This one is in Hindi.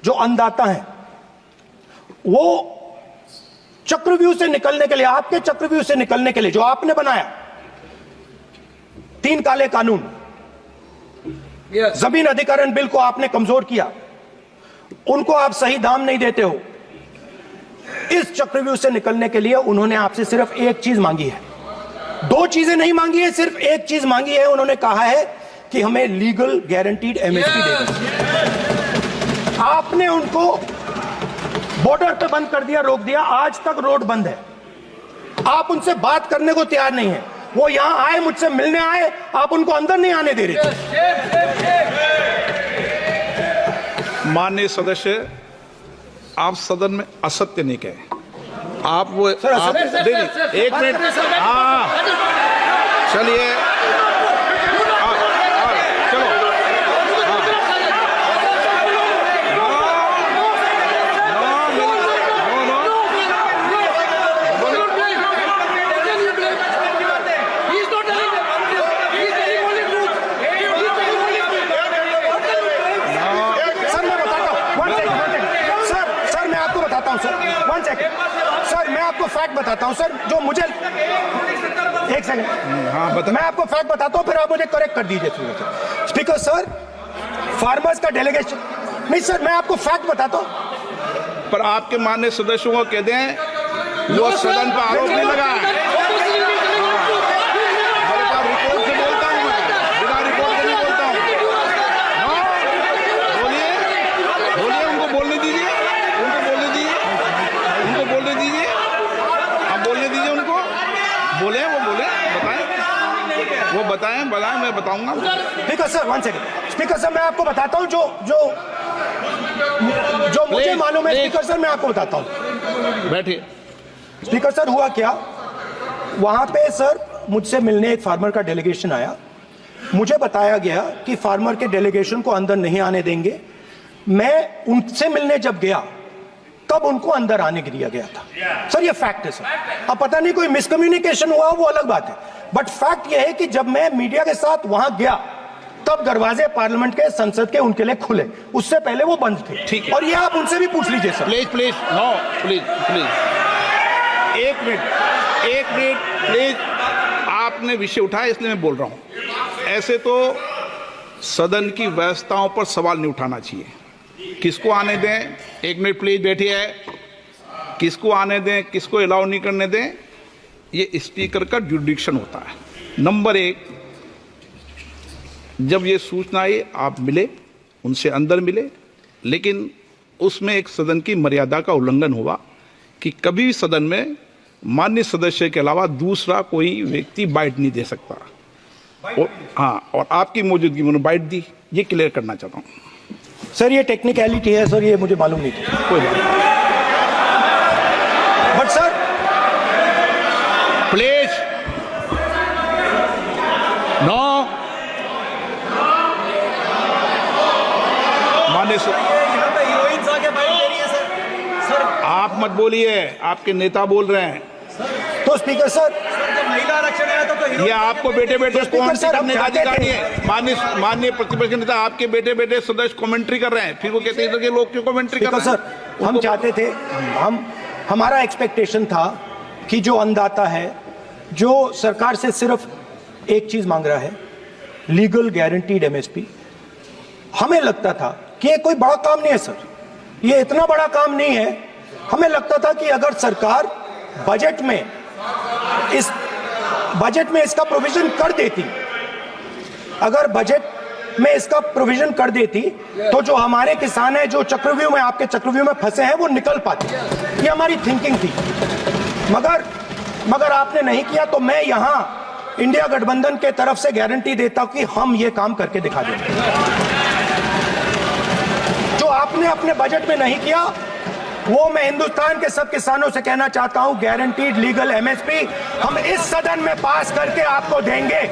जो अन्नदाता हैं, वो चक्रव्यूह से निकलने के लिए, आपके चक्रव्यूह से निकलने के लिए जो आपने बनाया 3 काले कानून, जमीन अधिग्रहण बिल को आपने कमजोर किया, उनको आप सही दाम नहीं देते हो। इस चक्रव्यूह से निकलने के लिए उन्होंने आपसे सिर्फ एक चीज मांगी है, 2 चीजें नहीं मांगी है, सिर्फ एक चीज मांगी है। उन्होंने कहा है कि हमें लीगल गारंटीड एमएसपी देना। आपने उनको बॉर्डर पे बंद कर दिया, रोक दिया, आज तक रोड बंद है। आप उनसे बात करने को तैयार नहीं है। वो यहां आए, मुझसे मिलने आए, आप उनको अंदर नहीं आने दे रहे थे। माननीय सदस्य, आप सदन में असत्य नहीं कहे। आप वो सर, आप, एक मिनट, हाँ चलिए, चलो, सर मैं आपको फैक्ट बताता हूं सर, जो मुझे एक सेकंड, हाँ बता, मैं आपको फैक्ट बताता हूं, फिर आप मुझे करेक्ट कर दीजिए। स्पीकर सर, फार्मर्स का डेलीगेशन नहीं सर, मैं आपको फैक्ट बताता हूं। पर आपके माननीय सदस्यों को कह दें वो सदन पर आरोप नहीं लगा है। रिपोर्ट से बोलता हूं मैं, बिना रिपोर्ट के नहीं बोलता हूं। बोलिए, बोलिए, उनको बोलने दीजिए, उनको बोलने दीजिए, उनको बोलने दीजिए, आप बोलने दीजिए उनको, बोले, वो बोले, बताएं, वो बताएं, मैं बताऊंगा। Speaker sir, 1 second. Speaker sir, मैं आपको बताता हूं जो मुझे मालूम है। स्पीकर सर, मैं आपको बताता हूं। बैठिए। स्पीकर सर, हुआ क्या, वहां पे सर मुझसे मिलने एक फार्मर का डेलीगेशन आया। मुझे बताया गया कि फार्मर के डेलीगेशन को अंदर नहीं आने देंगे। मैं उनसे मिलने जब गया तब उनको अंदर आने के दिया गया था। सर ये फैक्ट है सर। अब पता नहीं कोई मिसकम्युनिकेशन हुआ, वो अलग बात है, बट फैक्ट ये है कि जब मैं मीडिया के साथ वहां गया तब दरवाजे पार्लियामेंट के, संसद के उनके लिए खुले, उससे पहले वो बंद थे। ठीक है, और ये आप उनसे भी पूछ लीजिए sir. Please please, no please please, एक मिनट प्लीज। आपने विषय उठाया इसलिए मैं बोल रहा हूं। ऐसे तो सदन की व्यवस्थाओं पर सवाल नहीं उठाना चाहिए। किसको आने दें, 1 मिनट प्लीज बैठिए, किसको आने दें, किसको अलाउ नहीं करने दें, ये स्पीकर का जुरिडिक्शन होता है। नंबर 1, जब ये सूचना आई आप मिले, उनसे अंदर मिले, लेकिन उसमें एक सदन की मर्यादा का उल्लंघन हुआ कि कभी भी सदन में माननीय सदस्य के अलावा दूसरा कोई व्यक्ति बाइट नहीं दे सकता। और हाँ, और आपकी मौजूदगी में बाइट दी, ये क्लियर करना चाहता हूँ। सर ये टेक्निकलिटी है सर, ये मुझे मालूम नहीं थी। कोई बात, बट सर प्लीज, नो, माननीय आप मत बोलिए, आपके नेता बोल रहे हैं। तो स्पीकर सर, महिला आरक्षण है तो ये आपको बेटे बेटे कमेंट्री करने का अधिकार नहीं है। माननीय प्रतिपक्ष नेता, आपके बेटे बेटे सदस्य कमेंट्री कर रहे हैं, फिर वो कहते हैं कि लोग क्यों कमेंट्री कर रहे हैं। सर हम चाहते थे, हमारा एक्सपेक्टेशन था कि जो अन्नदाता है, जो सरकार से सिर्फ एक चीज मांग रहा है, लीगल गारंटीड एमएसपी। हमें लगता था कि ये कोई बड़ा काम नहीं है सर, ये इतना बड़ा काम नहीं है। हमें लगता था कि अगर सरकार बजट में इसका प्रोविजन कर देती, अगर बजट में इसका प्रोविजन कर देती, तो जो हमारे किसान हैं जो चक्रव्यूह में, आपके चक्रव्यूह में फंसे हैं, वो निकल पाते। ये हमारी थिंकिंग थी, मगर आपने नहीं किया। तो मैं यहां इंडिया गठबंधन के तरफ से गारंटी देता हूं कि हम ये काम करके दिखा देंगे। जो आपने अपने बजट में नहीं किया, वो मैं हिंदुस्तान के सब किसानों से कहना चाहता हूं, गारंटीड लीगल एमएसपी हम इस सदन में पास करके आपको देंगे।